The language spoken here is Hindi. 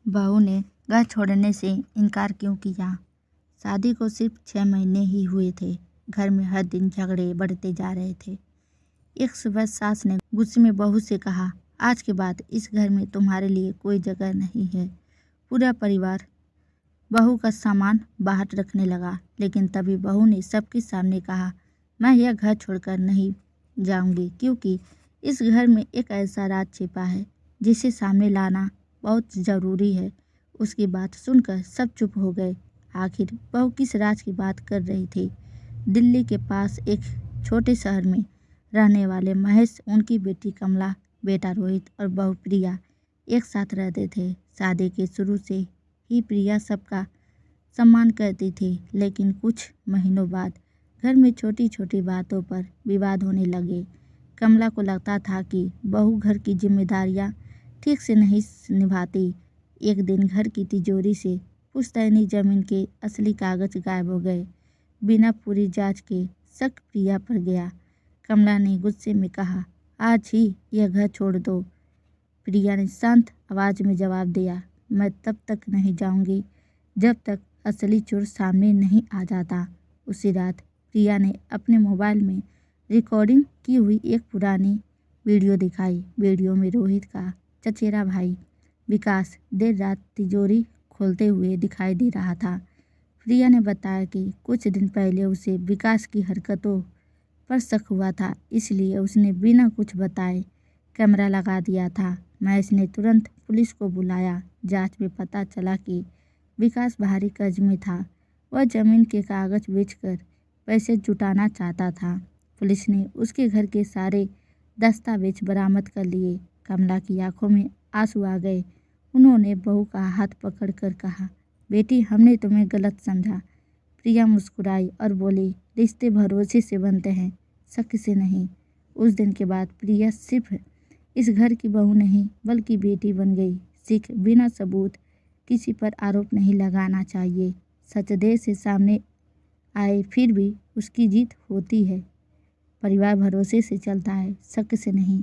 बहू ने घर छोड़ने से इनकार क्यों किया? शादी को सिर्फ 6 महीने ही हुए थे। घर में हर दिन झगड़े बढ़ते जा रहे थे। एक सुबह सास ने गुस्से में बहू से कहा, आज के बाद इस घर में तुम्हारे लिए कोई जगह नहीं है। पूरा परिवार बहू का सामान बाहर रखने लगा, लेकिन तभी बहू ने सबके सामने कहा, मैं यह घर छोड़कर नहीं जाऊंगी, क्योंकि इस घर में एक ऐसा राज छिपा है जिसे सामने लाना बहुत ज़रूरी है। उसकी बात सुनकर सब चुप हो गए। आखिर बहू किस राज की बात कर रही थी? दिल्ली के पास एक छोटे शहर में रहने वाले महेश, उनकी बेटी कमला, बेटा रोहित और बहू प्रिया एक साथ रहते थे। शादी के शुरू से ही प्रिया सबका सम्मान करती थी, लेकिन कुछ महीनों बाद घर में छोटी छोटी बातों पर विवाद होने लगे। कमला को लगता था कि बहू घर की जिम्मेदारियां ठीक से नहीं निभाती। एक दिन घर की तिजोरी से पुश्तैनी जमीन के असली कागज गायब हो गए। बिना पूरी जांच के शक प्रिया पर गया। कमला ने गुस्से में कहा, आज ही यह घर छोड़ दो। प्रिया ने शांत आवाज में जवाब दिया, मैं तब तक नहीं जाऊंगी जब तक असली चोर सामने नहीं आ जाता। उसी रात प्रिया ने अपने मोबाइल में रिकॉर्डिंग की हुई एक पुरानी वीडियो दिखाई। वीडियो में रोहित का चचेरा भाई विकास देर रात तिजोरी खोलते हुए दिखाई दे रहा था। प्रिया ने बताया कि कुछ दिन पहले उसे विकास की हरकतों पर शक हुआ था, इसलिए उसने बिना कुछ बताए कैमरा लगा दिया था। महेश ने तुरंत पुलिस को बुलाया। जांच में पता चला कि विकास भारी कर्ज में था। वह जमीन के कागज बेचकर पैसे जुटाना चाहता था। पुलिस ने उसके घर के सारे दस्तावेज बरामद कर लिए। कमला की आंखों में आंसू आ गए। उन्होंने बहू का हाथ पकड़कर कहा, बेटी, हमने तुम्हें गलत समझा। प्रिया मुस्कुराई और बोली, रिश्ते भरोसे से बनते हैं, शक से नहीं। उस दिन के बाद प्रिया सिर्फ इस घर की बहू नहीं बल्कि बेटी बन गई। सीख, बिना सबूत किसी पर आरोप नहीं लगाना चाहिए। सच देर से सामने आए फिर भी उसकी जीत होती है। परिवार भरोसे से चलता है, शक से नहीं।